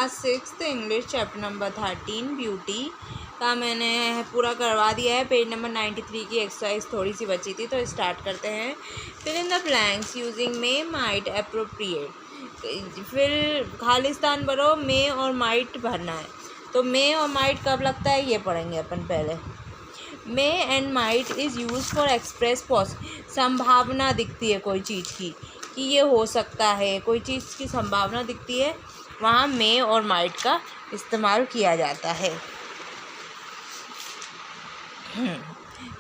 Class 6 English chapter number 13 beauty का मैंने पूरा करवा दिया है। पेज नंबर 93 की एक्सरसाइज थोड़ी सी बची थी, तो स्टार्ट करते हैं। Fill in the blanks using may, might, appropriate. फिर खालिस्तान भरो, मे और माइट भरना है। तो मे और माइट कब लगता है ये पढ़ेंगे अपन पहले। May and might is use for express संभावना दिखती है कोई चीज़ की कि ये हो सकता है, कोई चीज़ की संभावना दिखती है, वहाँ मे और माइट का इस्तेमाल किया जाता है।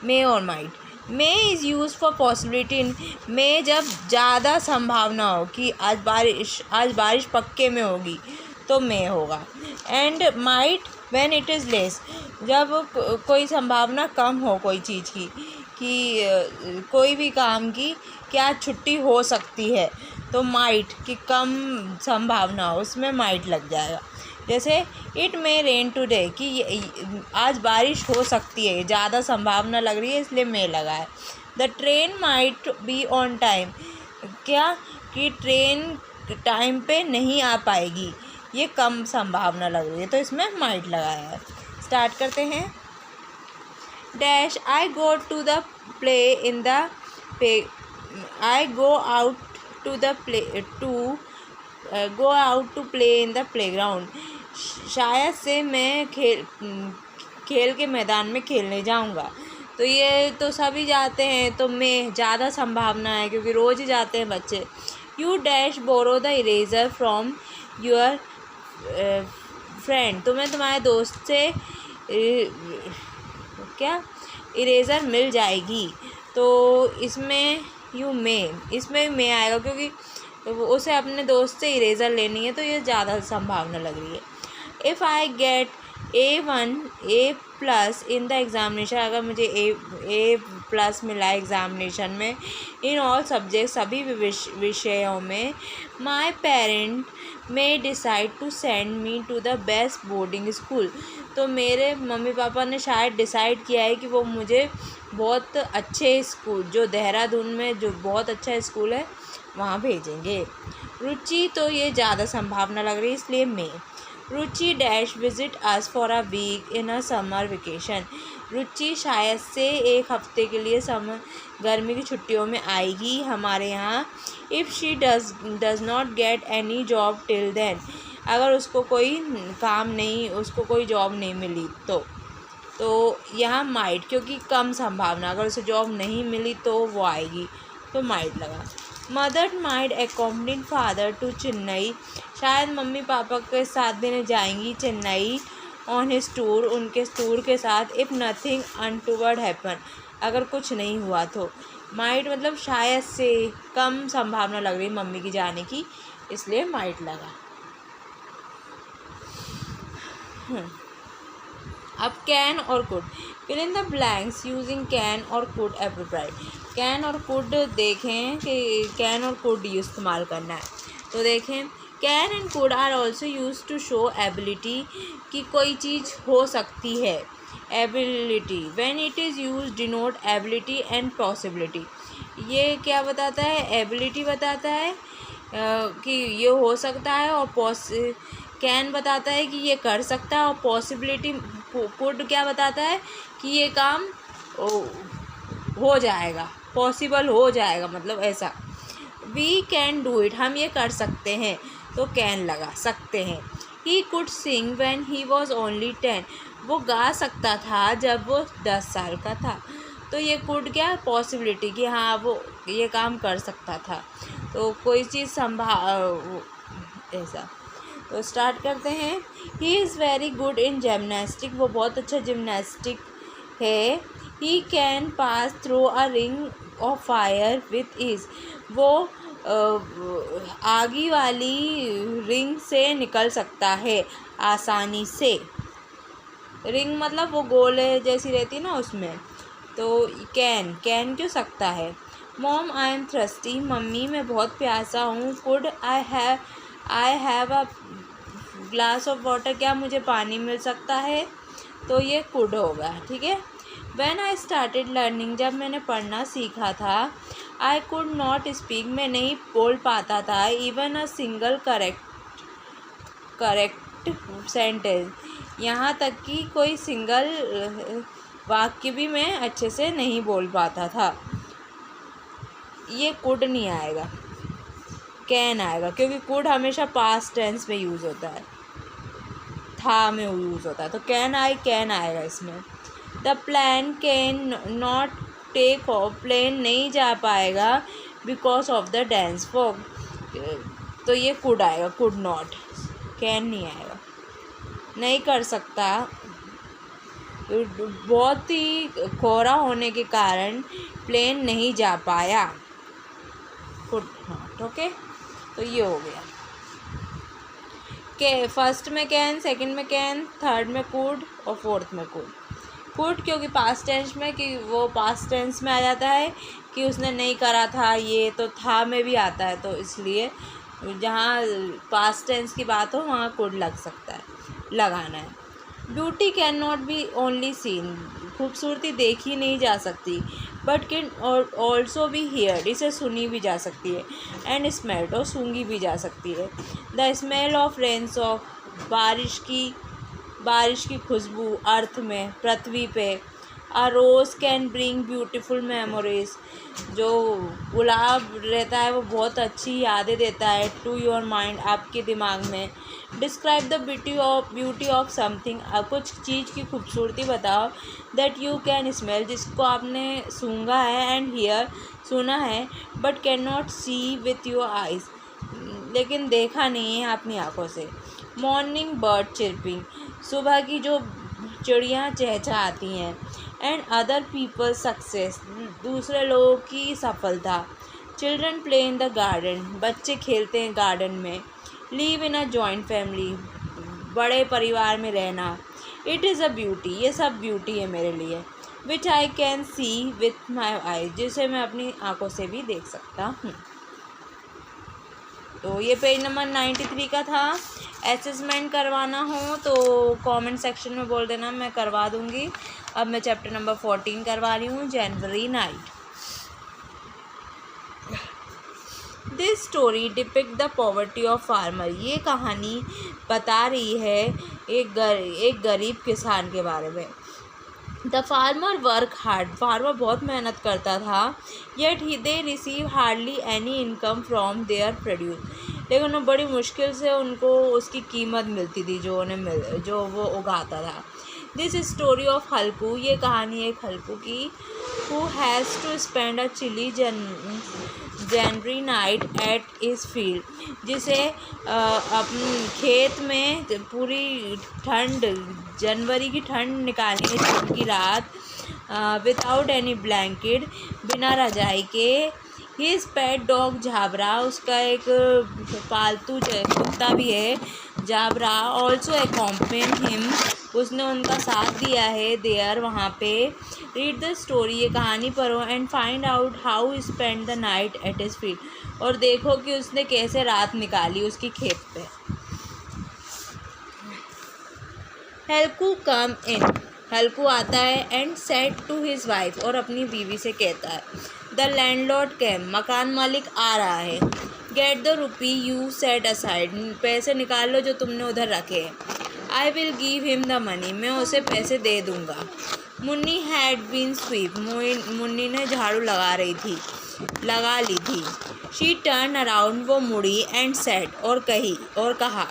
मे और might. May is use for possibility. May जब ज़्यादा संभावना हो कि आज बारिश पक्के में होगी तो मे होगा। And might when it is less, जब कोई संभावना कम हो कोई चीज़ की कि कोई भी काम की क्या छुट्टी हो सकती है, तो माइट की कम संभावना हो उसमें माइट लग जाएगा। जैसे इट मे रेन टुडे कि आज बारिश हो सकती है, ज़्यादा संभावना लग रही है इसलिए मे लगा है। The train might be on time, क्या कि ट्रेन टाइम पे नहीं आ पाएगी, ये कम संभावना लग रही है तो इसमें माइट लगाया है। स्टार्ट करते हैं। Dash I go to the play in the pay, I go out to the play to go out to play in the playground, शायद से मैं खेल के मैदान में खेलने जाऊंगा। तो ये तो सभी जाते हैं तो मैं ज़्यादा संभावना है क्योंकि रोज़ ही जाते हैं बच्चे। You dash borrow the eraser from your friend, तुम्हें तुम्हारे दोस्त से क्या इरेज़र मिल जाएगी। तो इसमें यू में, इसमें भी मे आएगा क्योंकि उसे अपने दोस्त से इरेज़र लेनी है तो ये ज़्यादा संभावना लग रही है। If I get A1 A+ in the examination, अगर मुझे A+ मिला एग्ज़ामिनेशन में इन ऑल सब्जेक्ट, सभी विषयों में, my parent may decide to send me to the best boarding school, तो मेरे मम्मी पापा ने शायद डिसाइड किया है कि वो मुझे बहुत अच्छे स्कूल, जो देहरादून में जो बहुत अच्छा स्कूल है वहाँ भेजेंगे। रुचि, तो ये ज़्यादा संभावना लग रही है इसलिए may. Ruchi dash visit us for a week in a summer vacation, Ruchi शायद से एक हफ्ते के लिए गर्मी की छुट्टियों में आएगी हमारे यहाँ। If she does not get any job till then, अगर उसको कोई काम नहीं, उसको कोई जॉब नहीं मिली तो यहाँ माइट, क्योंकि कम संभावना, अगर उसे जॉब नहीं मिली तो वो आएगी तो माइट लगा। Mother might accompany father to Chennai, शायद मम्मी पापा के साथ देने जाएंगी चेन्नई ऑन हिज टूर, उनके टूर के साथ। इफ़ नथिंग अनटूवर्ड हैपन, अगर कुछ नहीं हुआ तो। माइट मतलब शायद से कम संभावना लग रही मम्मी की जाने की इसलिए माइट लगा। अब कैन और could. Fill in the blanks using can और कुड अप्रोप्रिएट। कैन और कुड देखें कि कैन और कुड इस्तेमाल करना है तो देखें। Can and could are also use to show ability, कि कोई चीज़ हो सकती है, ability. When it is use denote ability and possibility, ये क्या बताता है, एबिलिटी बताता है कि ये हो सकता है, और कैन बताता है कि ये कर सकता है, और पॉसिबिलिटी कुड क्या बताता है कि ये काम हो जाएगा, पॉसिबल हो जाएगा, मतलब ऐसा। वी कैन डू इट, हम ये कर सकते हैं तो कैन लगा सकते हैं। He could sing when he was only 10, वो गा सकता था जब वो 10 साल का था। तो ये कुड क्या, पॉसिबिलिटी कि हाँ वो ये काम कर सकता था, तो कोई चीज़ ऐसा। तो स्टार्ट करते हैं। He is very good in gymnastic, वो बहुत अच्छा जिमनास्टिक है। He can pass through a ring of fire with ease, वो आगी वाली रिंग से निकल सकता है आसानी से। रिंग मतलब वो गोले जैसी रहती है ना उसमें, तो कैन क्यों सकता है। Mom I am thirsty, mummy मैं बहुत प्यासा हूँ। Could I have a glass of water, क्या मुझे पानी मिल सकता है, तो ये कुड होगा, ठीक है। व्हेन आई स्टार्टेड लर्निंग, जब मैंने पढ़ना सीखा था। आई कुड नॉट स्पीक, मैं नहीं बोल पाता था। Even a single correct correct sentence, यहाँ तक कि कोई सिंगल वाक्य भी मैं अच्छे से नहीं बोल पाता था। ये कुड नहीं आएगा, कैन आएगा, क्योंकि कुड हमेशा पास्ट टेंस में यूज़ होता है, था में यूज़ होता है, तो कैन आएगा इसमें। The plan can not take off, plane नहीं जा पाएगा because of the dense fog, तो ये कुड आएगा, कुड नॉट, कैन नहीं आएगा। नहीं कर सकता, बहुत ही कोहरा होने के कारण प्लेन नहीं जा पाया, कुड नॉट। ओके, तो ये हो गया। के फर्स्ट में कैन, सेकंड में कैन, थर्ड में कुड और फोर्थ में कुड। कुड क्योंकि पास्ट टेंस में, कि वो पास्ट टेंस में आ जाता है कि उसने नहीं करा था, ये तो था में भी आता है, तो इसलिए जहाँ पास्ट टेंस की बात हो वहाँ कुड लग सकता है, लगाना है। Beauty can not be only seen, खूबसूरती देखी नहीं जा सकती, but can also be heard, इसे सुनी भी जा सकती है, एंड स्मेल्ड, और सूंघी भी जा सकती है। The smell of rains of, बारिश की खुशबू अर्थ में, पृथ्वी पे। A rose can bring beautiful memories, जो गुलाब रहता है वो बहुत अच्छी यादें देता है, टू योर माइंड, आपके दिमाग में। Describe the beauty of something, कुछ चीज़ की खूबसूरती बताओ, दैट यू कैन स्मेल, जिसको आपने सूंघा है, एंड हियर, सुना है, but can not see with your eyes, लेकिन देखा नहीं है अपनी आँखों से। मॉर्निंग बर्ड चिरपिंग, सुबह की जो चिड़ियाँ चहचहाती हैं। एंड अदर पीपल सक्सेस, दूसरे लोगों की सफलता। Children play in the garden, बच्चे खेलते हैं गार्डन में। Live in a joint family, बड़े परिवार में रहना। इट इज़ अ ब्यूटी, ये सब ब्यूटी है मेरे लिए। Which I can see with my eyes, जिसे मैं अपनी आँखों से भी देख सकता हूँ। तो ये पेज नंबर 93 का था। असेसमेंट करवाना हो तो कमेंट सेक्शन में बोल देना, मैं करवा दूँगी। अब मैं चैप्टर नंबर 14 करवा रही हूँ, जनवरी night. This story depict the poverty of farmer, ये कहानी बता रही है एक गरीब किसान के बारे में। The farmer work hard, farmer बहुत मेहनत करता था, yet they receive hardly any income from there produce, लेकिन वो बड़ी मुश्किल से उनको उसकी कीमत मिलती थी जो वो उगाता था। दिस स्टोरी ऑफ हल्कू, ये कहानी एक हल्कू की, who has to spend a chilli January night at his field, जिसे अपने खेत में पूरी ठंड, जनवरी की ठंड निकालनी है, जून की रात, विदाउट एनी ब्लैंकेट, बिना रजाई के। हिज पेट डॉग झाबरा, उसका एक पालतू कुत्ता भी है झाबरा, ऑल्सो एकम्पेनिड हिम, उसने उनका साथ दिया है देयर, वहाँ पे। रीड द स्टोरी, ये कहानी पढ़ो, and find out how spend the night at his field, और देखो कि उसने कैसे रात निकाली उसकी खेत पे। हल्कू कम इन, हल्कू आता है, and said to his wife, और अपनी बीवी से कहता है। द लैंडलॉर्ड कैम, मकान मालिक आ रहा है। Get the rupee you set aside, पैसे निकाल लो जो तुमने उधर रखे हैं। I will give him the money, मैं उसे पैसे दे दूँगा। Munni had been sweep, Munni ने झाड़ू लगा ली थी। शी टर्न अराउंड, वो मुड़ी, एंड सेड, और कहा,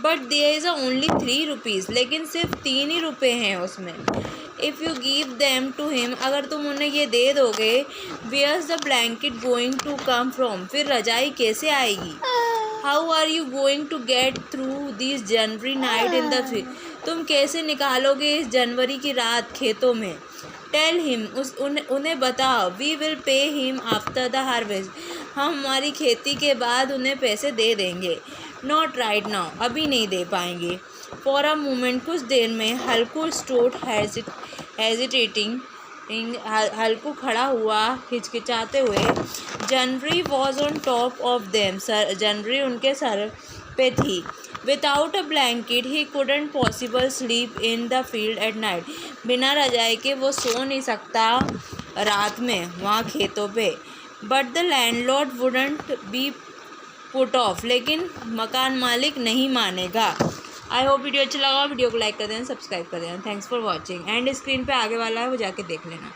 but there is only 3 rupees, लेकिन सिर्फ 3 ही रुपये हैं उसमें। If you give them to him, अगर तुम उन्हें ये दे दोगे, where's the blanket going to come from, फिर रजाई कैसे आएगी। How are you going to get through this January night in the field, तुम कैसे निकालोगे इस जनवरी की रात खेतों में। टेल हिम, उन्हें बताओ, we will pay him after the harvest, हम हमारी खेती के बाद उन्हें पैसे दे देंगे। नॉट राइट नाउ, अभी नहीं दे पाएंगे। फॉर अ मोमेंट, कुछ देर में, हल्कू स्टूड हेजिटेटिंग, हल्कू खड़ा हुआ हिचकिचाते हुए। January was on top of them, जनवरी उनके सर पे थी। Without a blanket he couldn't possible sleep in the field at night, बिना रजाई के वो सो नहीं सकता रात में वहाँ खेतों पे। But the landlord wouldn't be put off, लेकिन मकान मालिक नहीं मानेगा। आई होप वीडियो अच्छा लगा, वीडियो को लाइक कर देना, सब्सक्राइब कर देना। Thanks for watching. And screen पे आगे वाला है वो जाके देख लेना।